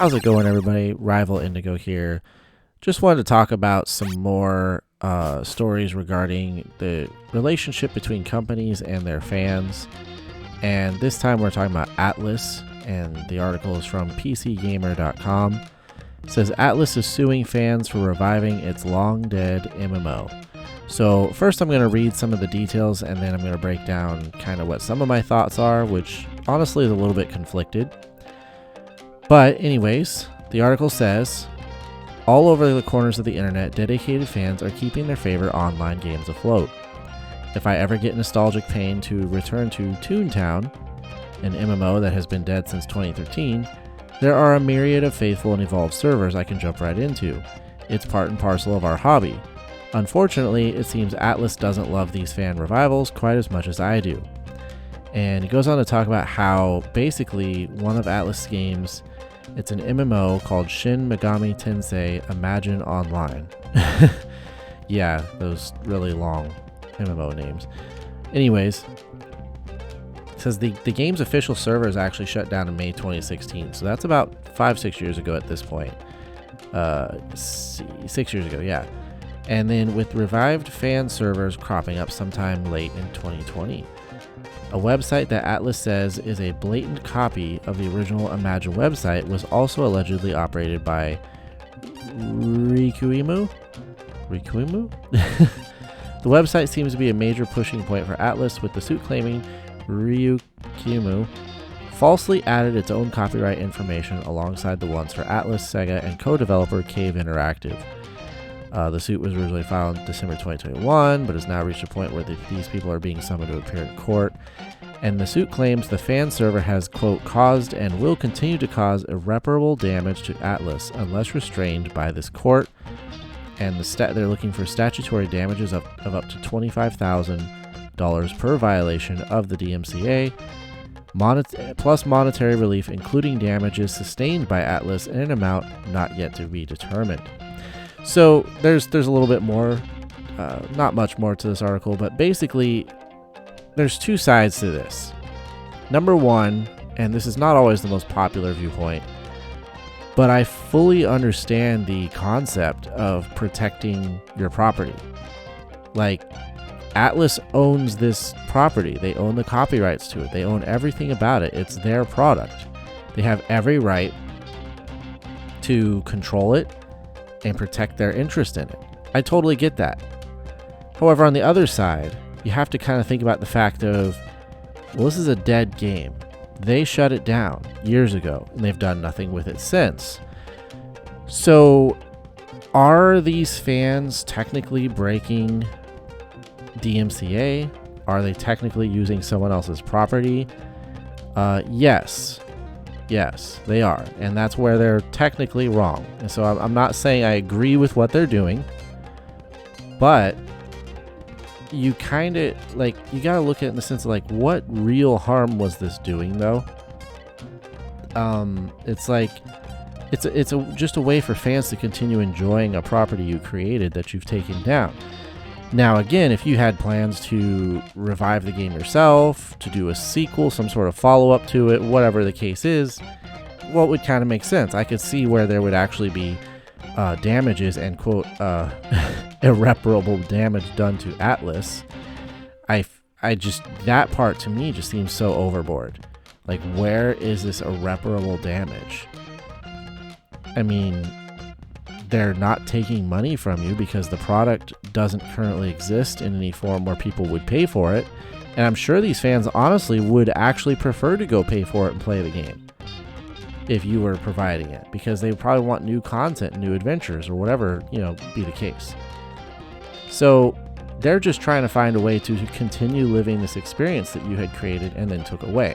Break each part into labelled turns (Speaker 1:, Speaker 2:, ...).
Speaker 1: How's it going, everybody? Rival Indigo here. Just wanted to talk about some more stories regarding the relationship between companies and their fans. And this time we're talking about Atlus, and the article is from PCGamer.com. It says Atlus is suing fans for reviving its long-dead MMO. So first I'm going to read some of the details, and then I'm going to break down kind of what some of my thoughts are, which honestly is a little bit conflicted. But anyways, the article says, all over the corners of the internet, dedicated fans are keeping their favorite online games afloat. If I ever get nostalgic pain to return to Toontown, an MMO that has been dead since 2013, there are a myriad of faithful and evolved servers I can jump right into. It's part and parcel of our hobby. Unfortunately, it seems Atlus doesn't love these fan revivals quite as much as I do. And he goes on to talk about how basically one of Atlus' games, it's an MMO called Shin Megami Tensei Imagine Online. Yeah, those really long MMO names. Anyways, it says the game's official server is actually shut down in May 2016. So that's about 5-6 years ago at this point. 6 years ago, yeah. And then with revived fan servers cropping up sometime late in 2020. A website that Atlus says is a blatant copy of the original Imagine website was also allegedly operated by Rikuimu? The website seems to be a major pushing point for Atlus, with the suit claiming Rikuimu falsely added its own copyright information alongside the ones for Atlus, Sega, and co-developer Cave Interactive. The suit was originally filed in December 2021, but has now reached a point where these people are being summoned to appear in court. And the suit claims the fan server has, quote, caused and will continue to cause irreparable damage to Atlus unless restrained by this court. And they're looking for statutory damages of up to $25,000 per violation of the DMCA, plus monetary relief, including damages sustained by Atlus in an amount not yet to be determined. So there's a little bit more, not much more to this article, but basically there's two sides to this. Number one, and this is not always the most popular viewpoint, but I fully understand the concept of protecting your property. Like, Atlus owns this property. They own the copyrights to it. They own everything about it. It's their product. They have every right to control it and protect their interest in it. I totally get that. However, on the other side, you have to kind of think about the fact of, well, this is a dead game. They shut it down years ago, and they've done nothing with it since. So, are these fans technically breaking DMCA? Are they technically using someone else's property? Yes. Yes, they are. And that's where they're technically wrong. And so I'm not saying I agree with what they're doing, but you kind of, like, you got to look at it in the sense of, like, what real harm was this doing, though? It's like, it's just a way for fans to continue enjoying a property you created that you've taken down. Now, again, if you had plans to revive the game yourself, to do a sequel, some sort of follow-up to it, whatever the case is, well, it would kind of make sense. I could see where there would actually be damages and, quote, irreparable damage done to Atlus. I just, that part to me just seems so overboard. Like, where is this irreparable damage? I mean, they're not taking money from you because the product doesn't currently exist in any form where people would pay for it. And I'm sure these fans honestly would actually prefer to go pay for it and play the game if you were providing it, because they probably want new content, new adventures, or whatever, be the case. So they're just trying to find a way to continue living this experience that you had created and then took away.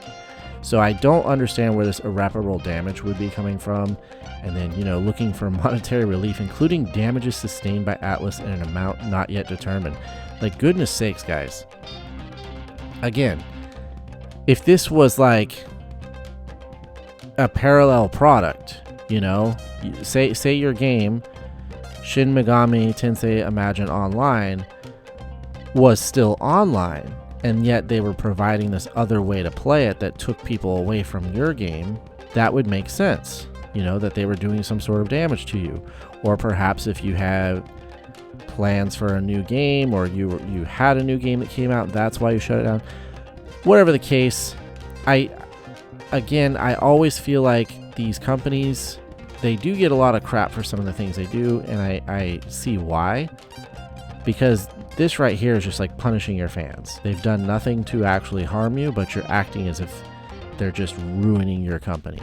Speaker 1: So I don't understand where this irreparable damage would be coming from. And then, looking for monetary relief, including damages sustained by Atlus in an amount not yet determined. Like, goodness sakes, guys. Again, if this was like a parallel product, say your game, Shin Megami Tensei Imagine Online, was still online, and yet they were providing this other way to play it that took people away from your game, that would make sense. you know, that they were doing some sort of damage to you. Or perhaps if you have plans for a new game, or you had a new game that came out, that's why you shut it down. Whatever the case, I always feel like these companies, they do get a lot of crap for some of the things they do, and I see why. Because this right here is just like punishing your fans. They've done nothing to actually harm you, but you're acting as if they're just ruining your company.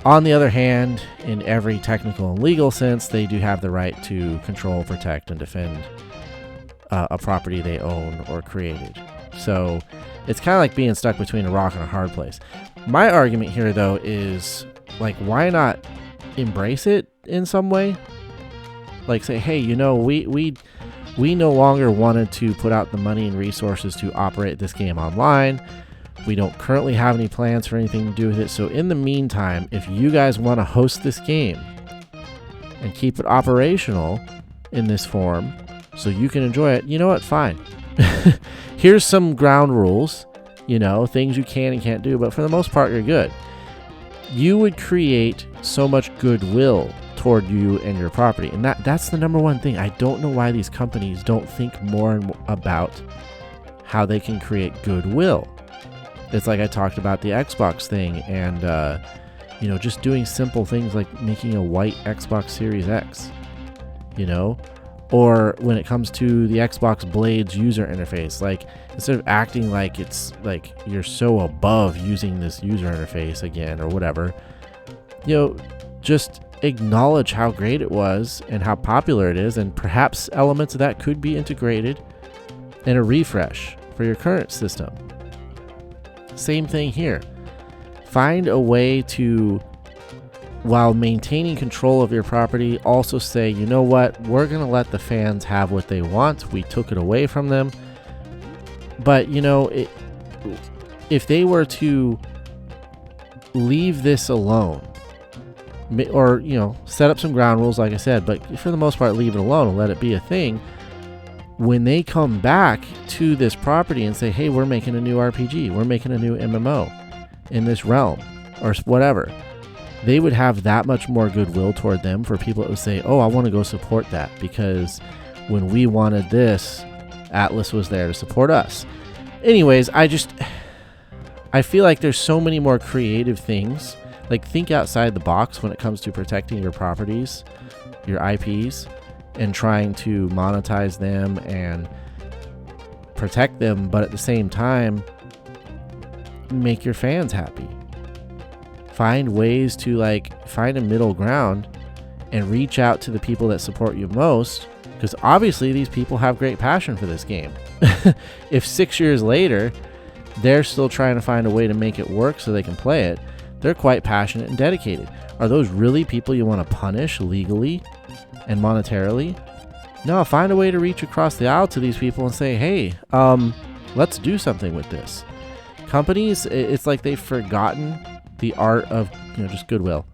Speaker 1: On the other hand, in every technical and legal sense, they do have the right to control, protect, and defend a property they own or created. So it's kind of like being stuck between a rock and a hard place. My argument here, though, is like, why not embrace it in some way? Like, say, hey, you know, we no longer wanted to put out the money and resources to operate this game online. We don't currently have any plans for anything to do with it. So in the meantime, if you guys want to host this game and keep it operational in this form so you can enjoy it, you know what? Fine. Here's some ground rules, you know, things you can and can't do. But for the most part, you're good. You would create so much goodwill toward you and your property. And that's the number one thing. I don't know why these companies don't think more about how they can create goodwill. It's like I talked about the Xbox thing, and you know, just doing simple things like making a white Xbox Series X, you know, or when it comes to the Xbox Blades user interface, like instead of acting like it's like you're so above using this user interface again or whatever, you know, just acknowledge how great it was and how popular it is, and perhaps elements of that could be integrated in a refresh for your current system. Same thing here. Find a way to, while maintaining control of your property, also say, you know what, we're going to let the fans have what they want. We took it away from them. But, you know, if they were to leave this alone, or, you know, set up some ground rules, like I said, but for the most part, leave it alone and let it be a thing. When they come back to this property and say, hey, we're making a new RPG, we're making a new MMO in this realm, or whatever, they would have that much more goodwill toward them for people that would say, oh, I want to go support that, because when we wanted this, Atlus was there to support us. Anyways, I feel like there's so many more creative things. Like, think outside the box when it comes to protecting your properties, your IPs, and trying to monetize them and protect them, but at the same time, make your fans happy. Find ways to, like, find a middle ground and reach out to the people that support you most, because obviously these people have great passion for this game. If 6 years later, they're still trying to find a way to make it work so they can play it, they're quite passionate and dedicated. Are those really people you want to punish legally and monetarily? No, find a way to reach across the aisle to these people and say, hey, let's do something with this. Companies, it's like they've forgotten the art of, you know, just goodwill.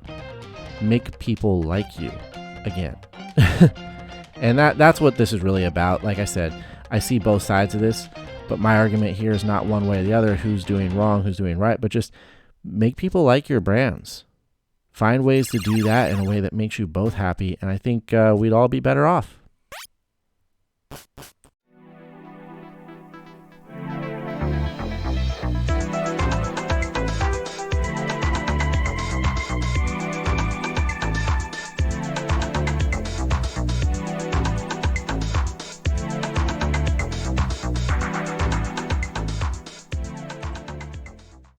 Speaker 1: Make people like you again. And that's what this is really about. Like I said, I see both sides of this, but my argument here is not one way or the other, who's doing wrong, who's doing right, but just make people like your brands. Find ways to do that in a way that makes you both happy, and I think we'd all be better off.